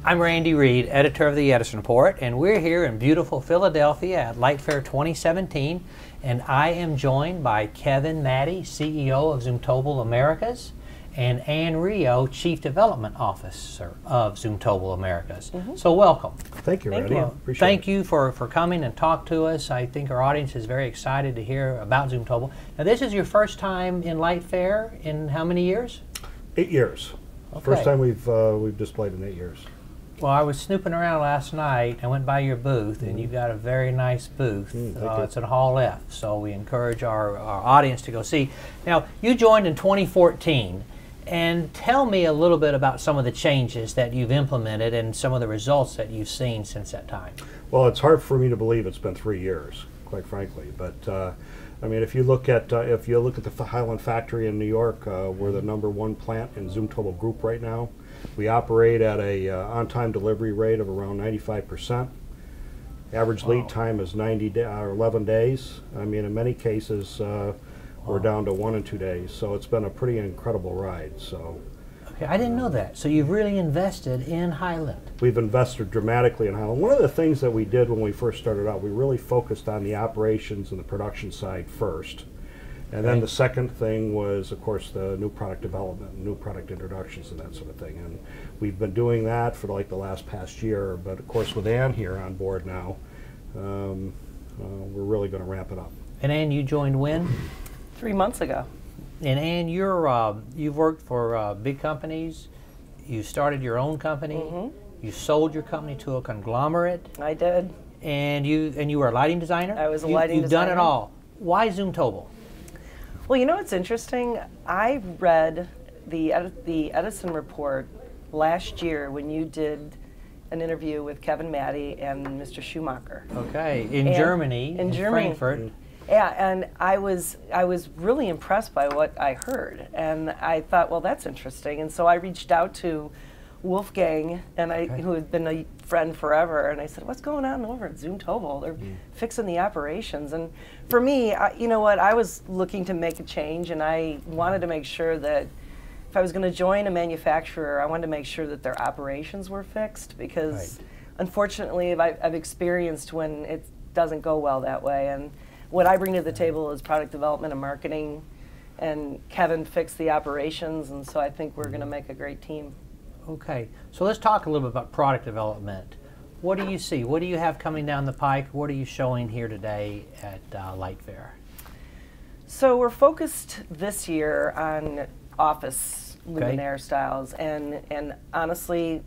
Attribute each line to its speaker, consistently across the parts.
Speaker 1: I'm Randy Reid, editor of the Edison Report, and we're here in beautiful Philadelphia at LIGHTFAIR 2017, and I am joined by Kevin Maddy, CEO of Zumtobel Americas, and Ann Rio, Chief Development Officer of Zumtobel Americas. So welcome.
Speaker 2: Thank you, Randy.
Speaker 1: Thank you for coming and talk to us. I think our audience is very excited to hear about Zumtobel. Now, this is your first time in LIGHTFAIR in how many years?
Speaker 2: 8 years.
Speaker 1: Okay.
Speaker 2: First time we've displayed in 8 years.
Speaker 1: Well, I was snooping around last night. I went by your booth, and you've got a very nice booth. It's in Hall F, so we encourage our audience to go see. Now, you joined in 2014, and tell me a little bit about some of the changes that you've implemented and some of the results that you've seen since that time.
Speaker 2: Well, it's hard for me to believe it's been 3 years, quite frankly. But I mean, if you look at the Highland factory in New York, we're the #1 plant in Zumtobel Group right now. We operate at a on-time delivery rate of around 95%. Average lead time is 11 days. I mean, in many cases, we're down to 1 and 2 days. So it's been a pretty incredible ride. So.
Speaker 1: Okay, I didn't know that. So you've really invested in Highland.
Speaker 2: We've invested dramatically in Highland. One of the things that we did when we first started out, we really focused on the operations and the production side first. And then the second thing was, of course, the new product development, new product introductions and that sort of thing. And we've been doing that for like the past year. But of course, with Ann here on board now, we're really going to ramp it up.
Speaker 1: And Ann, you joined when?
Speaker 3: 3 months ago.
Speaker 1: And Ann, you've worked for big companies. You started your own company. You sold your company to a conglomerate.
Speaker 3: I did.
Speaker 1: And you were a lighting designer.
Speaker 3: I was a lighting designer.
Speaker 1: You've done it all. Why Zumtobel?
Speaker 3: Well, you know what's interesting? I read the Edison Report last year when you did an interview with Kevin Maddy and Mr. Schumacher.
Speaker 1: Okay, in Germany, in Frankfurt.
Speaker 3: Yeah, and I was really impressed by what I heard, and I thought, well, that's interesting. And so I reached out to Wolfgang, and who had been a friend forever, and I said, what's going on over at Zumtobel? They're fixing the operations. And for me, you know what, I was looking to make a change, and I wanted to make sure that if I was going to join a manufacturer, I wanted to make sure that their operations were fixed, because unfortunately I've experienced when it doesn't go well that way. And what I bring to the table is product development and marketing, and Kevin fixed the operations, and so I think we're going to make a great team.
Speaker 1: Okay, so let's talk a little bit about product development. What do you see? What do you have coming down the pike? What are you showing here today at LIGHTFAIR?
Speaker 3: So we're focused this year on office luminaire styles, and honestly,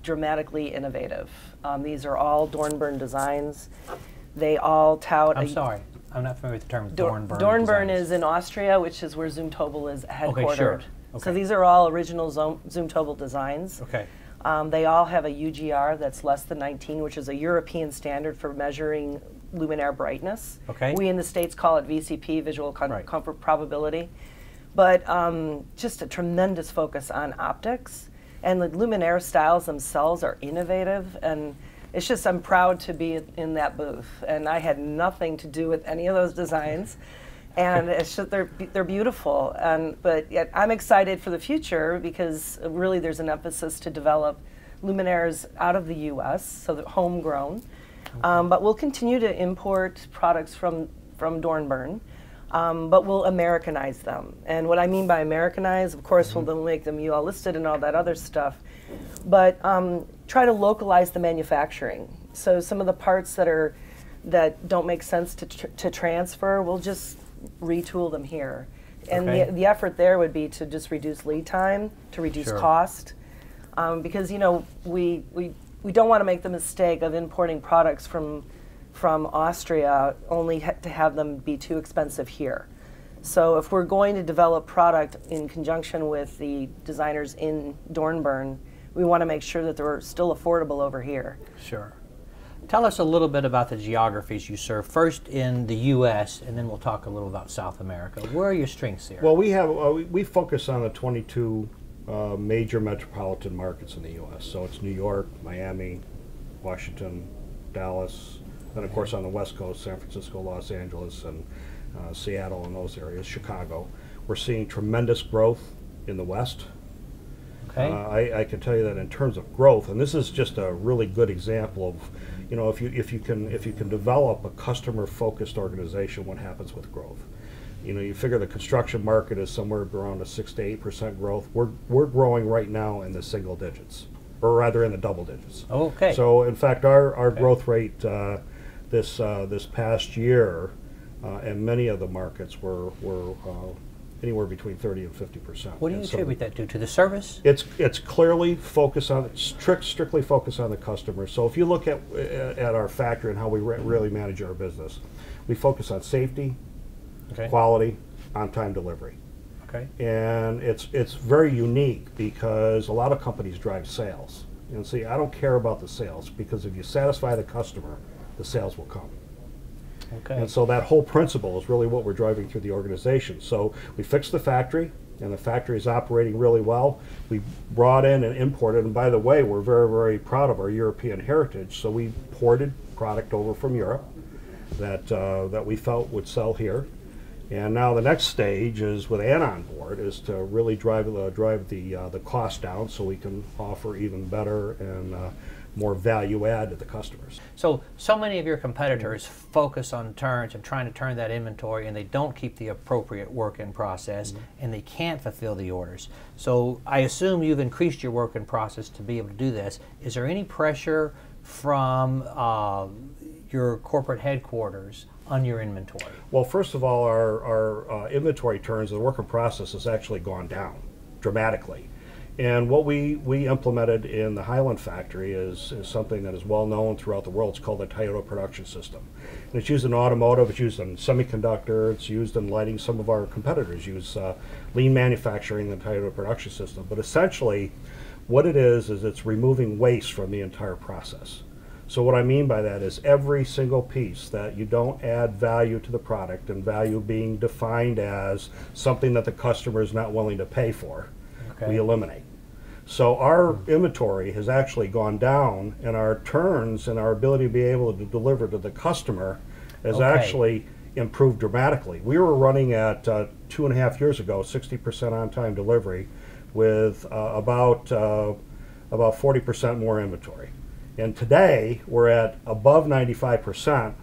Speaker 3: dramatically innovative. These are all Dornbirn designs. They all tout.
Speaker 1: I'm sorry, I'm not familiar with the term Dornbirn.
Speaker 3: Dornbirn is in Austria, which is where Zumtobel is headquartered.
Speaker 1: Okay, sure. Okay.
Speaker 3: So these are all original Zumtobel designs.
Speaker 1: Okay.
Speaker 3: They all have a UGR that's less than 19, which is a European standard for measuring luminaire brightness.
Speaker 1: Okay.
Speaker 3: We in the States call it VCP, visual comfort probability. But just a tremendous focus on optics. And the luminaire styles themselves are innovative, and it's just, I'm proud to be in that booth. And I had nothing to do with any of those designs. And it's just, they're beautiful, but yet I'm excited for the future, because really there's an emphasis to develop luminaires out of the U.S., so that homegrown. But we'll continue to import products from Dornbirn, but we'll Americanize them. And what I mean by Americanize, of course, we'll make them UL listed and all that other stuff, but try to localize the manufacturing. So some of the parts that don't make sense to transfer, we'll just retool them here. And the effort there would be to just reduce lead time, to reduce cost, because, you know, we don't want to make the mistake of importing products from Austria only to have them be too expensive here. So if we're going to develop product in conjunction with the designers in Dornbirn, we want to make sure that they're still affordable over here.
Speaker 1: Sure. Tell us a little bit about the geographies you serve, first in the U.S., and then we'll talk a little about South America. Where are your strengths here?
Speaker 2: Well, we focus on the 22 major metropolitan markets in the U.S. So it's New York, Miami, Washington, Dallas, and of course on the West Coast, San Francisco, Los Angeles, and Seattle and those areas, Chicago. We're seeing tremendous growth in the West.
Speaker 1: Okay.
Speaker 2: I can tell you that in terms of growth, and this is just a really good example of, you know, if you can develop a customer-focused organization, what happens with growth? You know, you figure the construction market is somewhere around a 6 to 8% growth. We're growing right now in the single digits, or rather in the double digits.
Speaker 1: Okay.
Speaker 2: So in fact, our growth rate this past year in many of the markets were anywhere between 30 and 50%.
Speaker 1: What do you attribute that to? To the service?
Speaker 2: It's clearly focused on strictly focused on the customer. So if you look at our factory and how we really manage our business, we focus on safety, quality, on-time delivery.
Speaker 1: Okay.
Speaker 2: And it's very unique because a lot of companies drive sales. And see, I don't care about the sales because if you satisfy the customer, the sales will come.
Speaker 1: Okay.
Speaker 2: And so that whole principle is really what we're driving through the organization. So we fixed the factory, and the factory is operating really well. We brought in and imported, and by the way, we're very, very proud of our European heritage. So we ported product over from Europe that we felt would sell here. And now the next stage is with Ann on board is to really drive the cost down so we can offer even better and more value add to the customers.
Speaker 1: So many of your competitors focus on turns and trying to turn that inventory, and they don't keep the appropriate work in process, and they can't fulfill the orders. So I assume you've increased your work in process to be able to do this. Is there any pressure from your corporate headquarters on your inventory?
Speaker 2: Well, first of all, our inventory turns, the work in process has actually gone down dramatically. And what we implemented in the Highland factory is something that is well known throughout the world. It's called the Toyota production system. And it's used in automotive, it's used in semiconductor, it's used in lighting. Some of our competitors use lean manufacturing, the Toyota production system. But essentially, what it is it's removing waste from the entire process. So what I mean by that is every single piece that you don't add value to the product, and value being defined as something that the customer is not willing to pay for, we eliminate. So our inventory has actually gone down, and our turns and our ability to be able to deliver to the customer has actually improved dramatically. We were running at 2.5 years ago 60% on-time delivery with about 40% more inventory. And today we're at above 95%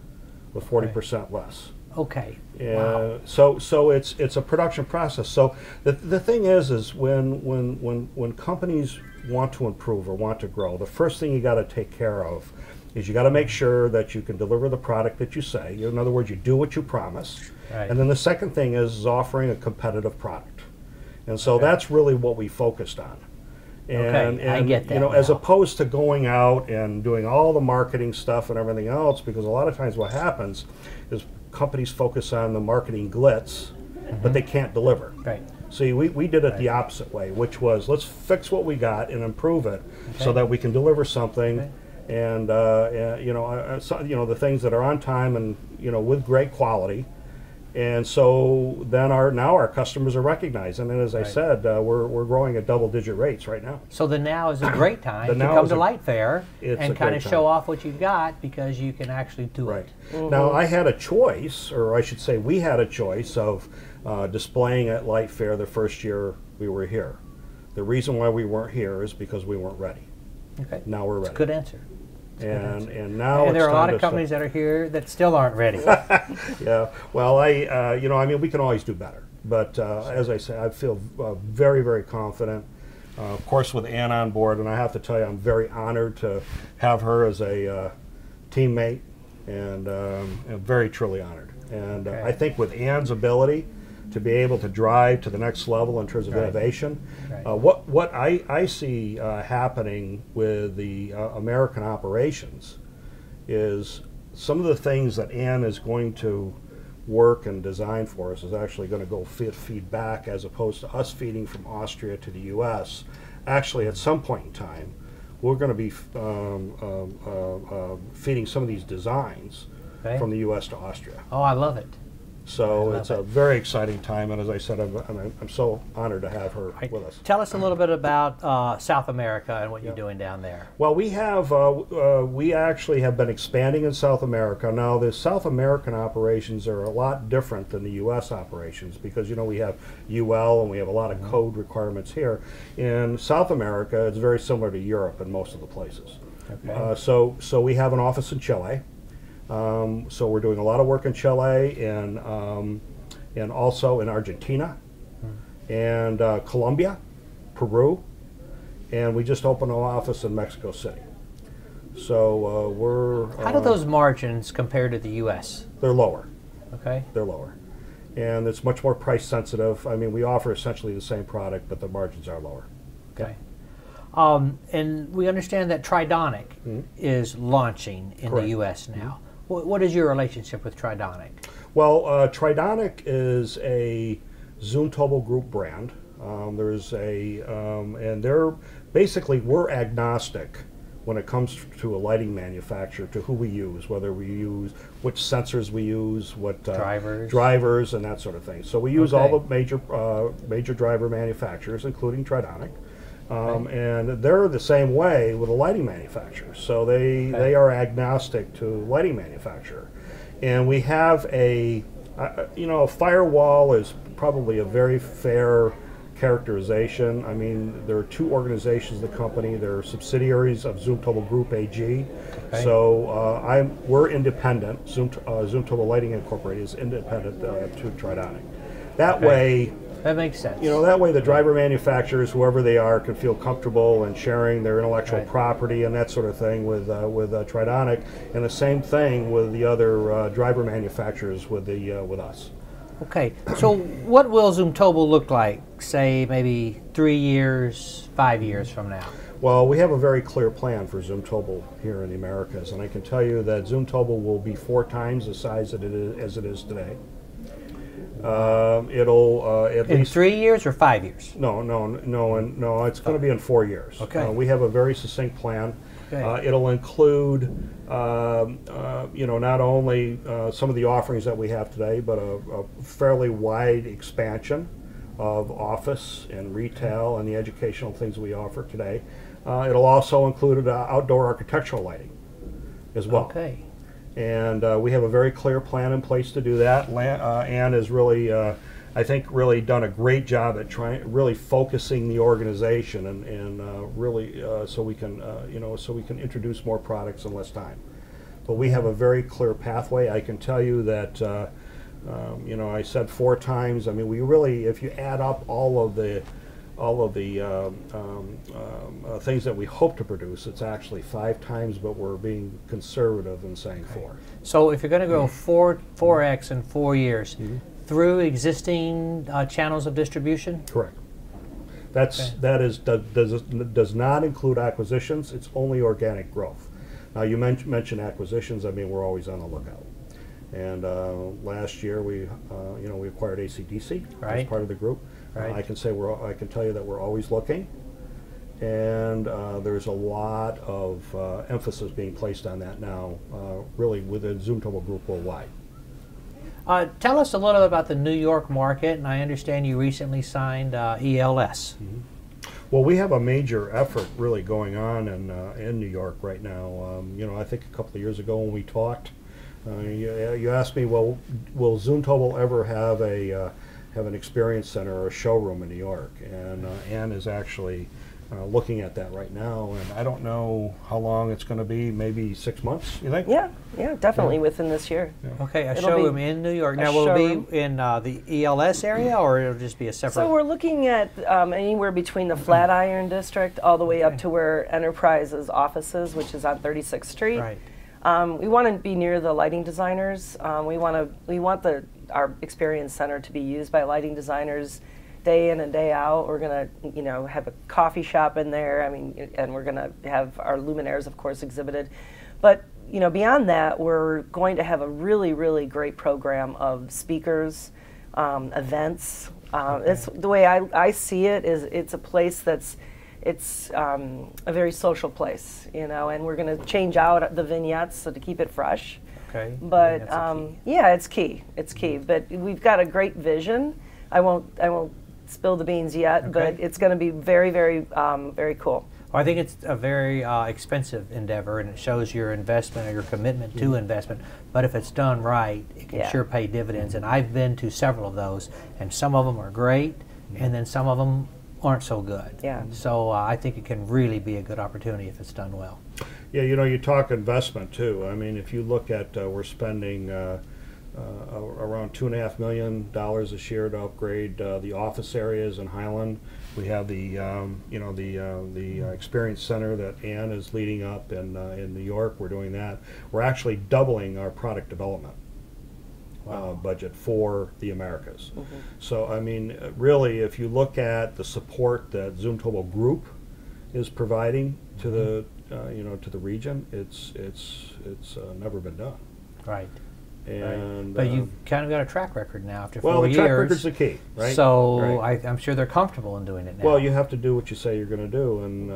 Speaker 2: with 40% less.
Speaker 1: Okay.
Speaker 2: Wow. So it's a production process. So the thing is when companies want to improve or want to grow, the first thing you got to take care of is you got to make sure that you can deliver the product that you say. In other words, you do what you promise.
Speaker 1: Right.
Speaker 2: And then the second thing is offering a competitive product. And so that's really what we focused on. And
Speaker 1: I get that.
Speaker 2: You know, as opposed to going out and doing all the marketing stuff and everything else, because a lot of times what happens is companies focus on the marketing glitz, but they can't deliver.
Speaker 1: Right.
Speaker 2: See, we did it the opposite way, which was let's fix what we got and improve it so that we can deliver something, and you know, the things that are on time and with great quality. And so then now our customers are recognizing, and as I said, we're growing at double-digit rates right now.
Speaker 1: So the now is a great time to come to LIGHTFAIR and kind of show off what you've got, because you can actually do it.
Speaker 2: Now I had a choice, or I should say we had a choice of displaying at LIGHTFAIR the first year we were here. The reason why we weren't here is because we weren't ready.
Speaker 1: Okay.
Speaker 2: Now we're ready.
Speaker 1: That's a good answer.
Speaker 2: And now
Speaker 1: there are a lot of companies that are here that still aren't ready.
Speaker 2: Yeah, well, I mean, we can always do better. But as I say, I feel very, very confident. Of course, with Ann on board, and I have to tell you, I'm very honored to have her as a teammate, and I'm very, truly honored. And I think with Ann's ability to be able to drive to the next level in terms of innovation. What I see happening with the American operations is some of the things that Ann is going to work and design for us is actually going to go feed back, as opposed to us feeding from Austria to the U.S. Actually, at some point in time, we're going to be feeding some of these designs from the U.S. to Austria.
Speaker 1: Oh, I love it.
Speaker 2: So it's a very exciting time, and as I said, I'm so honored to have her with us.
Speaker 1: Tell us a little bit about South America and what you're doing down there.
Speaker 2: Well, we actually have been expanding in South America. Now, the South American operations are a lot different than the U.S. operations because, we have UL and we have a lot of code requirements here. In South America, it's very similar to Europe in most of the places.
Speaker 1: Okay.
Speaker 2: So we have an office in Chile. So we're doing a lot of work in Chile and also in Argentina and Colombia, Peru, and we just opened an office in Mexico City. So we're...
Speaker 1: How do those margins compare to the U.S.?
Speaker 2: They're lower.
Speaker 1: Okay.
Speaker 2: They're lower. And it's much more price sensitive. I mean, we offer essentially the same product, but the margins are lower.
Speaker 1: Okay. And we understand that Tridonic is launching in the U.S. now. What is your relationship with Tridonic?
Speaker 2: Well, Tridonic is a Zumtobel Group brand. And we're agnostic when it comes to a lighting manufacturer to who we use, whether we use, which sensors we use, what drivers and that sort of thing. So we use all the major driver manufacturers, including Tridonic. And they're the same way with the lighting manufacturers. So they are agnostic to lighting manufacturer. And we have a firewall is probably a very fair characterization. I mean, there are two organizations in the company. They're subsidiaries of Zumtobel Group AG. Okay. So we're independent. Zumtobel Lighting Incorporated is independent to Tridonic. That way...
Speaker 1: That makes sense.
Speaker 2: That way the driver manufacturers, whoever they are, can feel comfortable in sharing their intellectual property and that sort of thing with Tridonic, and the same thing with the other driver manufacturers with us.
Speaker 1: Okay, so what will Zumtobel look like, say, maybe 3 years, 5 years from now?
Speaker 2: Well, we have a very clear plan for Zumtobel here in the Americas, and I can tell you that Zumtobel will be 4 times the size as it is today. It'll at
Speaker 1: in
Speaker 2: least
Speaker 1: 3 years or 5 years?
Speaker 2: No. It's going to be in 4 years.
Speaker 1: Okay.
Speaker 2: We have a very succinct plan.
Speaker 1: Okay.
Speaker 2: It'll include, not only some of the offerings that we have today, but a fairly wide expansion of office and retail and the educational things we offer today. It'll also include outdoor architectural lighting as well.
Speaker 1: Okay.
Speaker 2: And we have a very clear plan in place to do that. Ann has really, I think, really done a great job at really focusing the organization and really so we can introduce more products in less time. But we have a very clear pathway. I can tell you that, I said 4 times. I mean, we really, if you add up all of the things that we hope to produce, it's actually 5 times, but we're being conservative in saying 4.
Speaker 1: So if you're going to go 4x in 4 years, through existing channels of distribution?
Speaker 2: Correct. Does not include acquisitions. It's only organic growth. Now you mentioned acquisitions. I mean, we're always on the lookout. And last year we acquired AC/DC as part of the group.
Speaker 1: Right.
Speaker 2: I can tell you that we're always looking, and there's a lot of emphasis being placed on that now, really within Zumtobel Group worldwide.
Speaker 1: Tell us a little bit about the New York market, and I understand you recently signed ELS.
Speaker 2: Well, we have a major effort really going on in New York right now. I think a couple of years ago when we talked, you asked me, well, will Zumtobel ever have an experience center or a showroom in New York? And Ann is actually looking at that right now, and I don't know how long it's going to be, maybe 6 months, you think?
Speaker 3: Yeah, definitely within this year.
Speaker 2: Yeah.
Speaker 1: Okay, a showroom in New York. Now, will it be in the ELS area, or it'll just be a separate?
Speaker 3: So we're looking at anywhere between the Flatiron District all the way up to where Enterprise's offices, which is on 36th Street.
Speaker 1: Right.
Speaker 3: We want to be near the lighting designers. We want our experience center to be used by lighting designers day in and day out. We're going to, have a coffee shop in there. I mean, and we're going to have our luminaires, of course, exhibited. But, beyond that, we're going to have a really, really great program of speakers, events. It's the way I see it is it's a place it's a very social place, and we're going to change out the vignettes so to keep it fresh.
Speaker 1: Okay.
Speaker 3: But
Speaker 1: Key.
Speaker 3: yeah, it's key. It's key. But we've got a great vision. I won't spill the beans yet, but it's going to be very, very, very cool.
Speaker 1: Well, I think it's a very expensive endeavor, and it shows your investment or your commitment to investment. But if it's done right, it can sure pay dividends. And I've been to several of those, and some of them are great, and then some of them aren't so good.
Speaker 3: Yeah.
Speaker 1: So I think it can really be a good opportunity if it's done well.
Speaker 2: Yeah, you know, you talk investment too. I mean, if you look at, we're spending around $2.5 million this year to upgrade the office areas in Highland. We have the the experience center that Ann is leading up in New York. We're doing that. We're actually doubling our product development budget for the Americas. So I mean, really, if you look at the support that Zumtobel Group is providing to the to the region, it's never been done.
Speaker 1: Right.
Speaker 2: And
Speaker 1: but you've kind of got a track record now after 4 years.
Speaker 2: Well, the track record's the key, right?
Speaker 1: So I'm sure they're comfortable in doing it now.
Speaker 2: Well, you have to do what you say you're going to do, and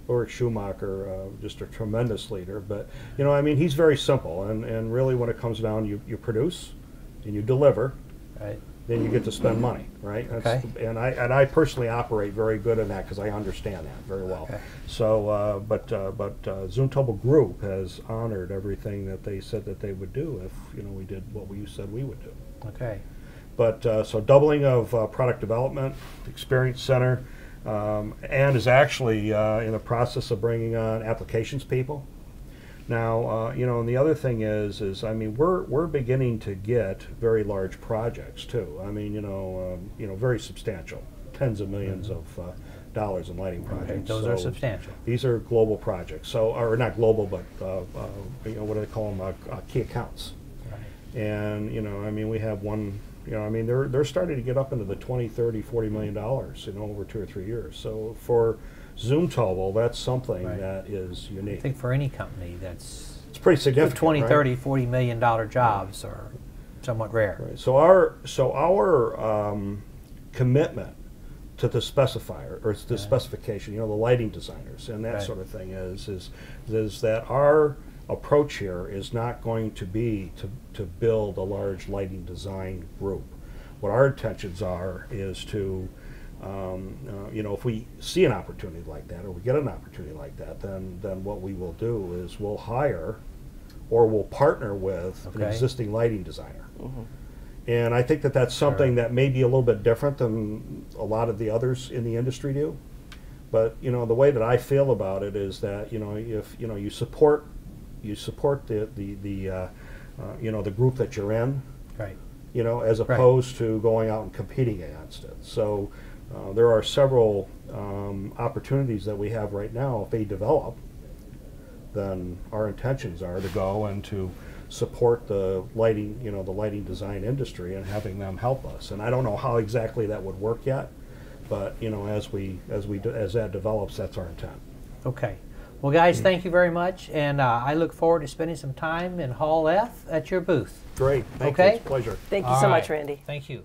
Speaker 2: Ulrich Schumacher, just a tremendous leader. But I mean, he's very simple, and really, when it comes down, you produce, and you deliver.
Speaker 1: Right.
Speaker 2: Then you get to spend money, right? That's and I personally operate very good in that because I understand that very well. Okay. So, but Zumtobel Group has honored everything that they said that they would do if we did what we said we would do.
Speaker 1: Okay.
Speaker 2: But so doubling of product development, experience center, and is actually in the process of bringing on applications people. Now, and the other thing is I mean, we're beginning to get very large projects too. I mean, very substantial, tens of millions of dollars in lighting projects.
Speaker 1: Okay, those are substantial.
Speaker 2: These are global projects. So, or not global, but what do they call them? Key accounts. Right. And I mean, we have one. I mean, they're starting to get up into the 20, 30, 40 million dollars, over 2 or 3 years. So for Zumtobel, that's something that is unique.
Speaker 1: I think for any company, it's
Speaker 2: pretty significant.
Speaker 1: 20,
Speaker 2: right?
Speaker 1: 30, $40 million jobs are somewhat rare.
Speaker 2: Right. So our commitment to the specifier or to the specification, the lighting designers and that sort of thing is that our approach here is not going to be to build a large lighting design group. What our intentions are is to if we see an opportunity like that, or we get an opportunity like that, then what we will do is we'll hire or we'll partner with an existing lighting designer. And I think that that's something that may be a little bit different than a lot of the others in the industry do. But the way that I feel about it is that if you support the group that you're in,
Speaker 1: right?
Speaker 2: As opposed to going out and competing against it. So. There are several opportunities that we have right now. If they develop, then our intentions are to go and to support the lighting, the lighting design industry and having them help us. And I don't know how exactly that would work yet, but as that develops, that's our intent.
Speaker 1: Okay. Well, guys, thank you very much, and I look forward to spending some time in Hall F at your booth.
Speaker 2: Great. Thank you. It's a pleasure.
Speaker 3: Thank you so much, Randy.
Speaker 1: Thank you.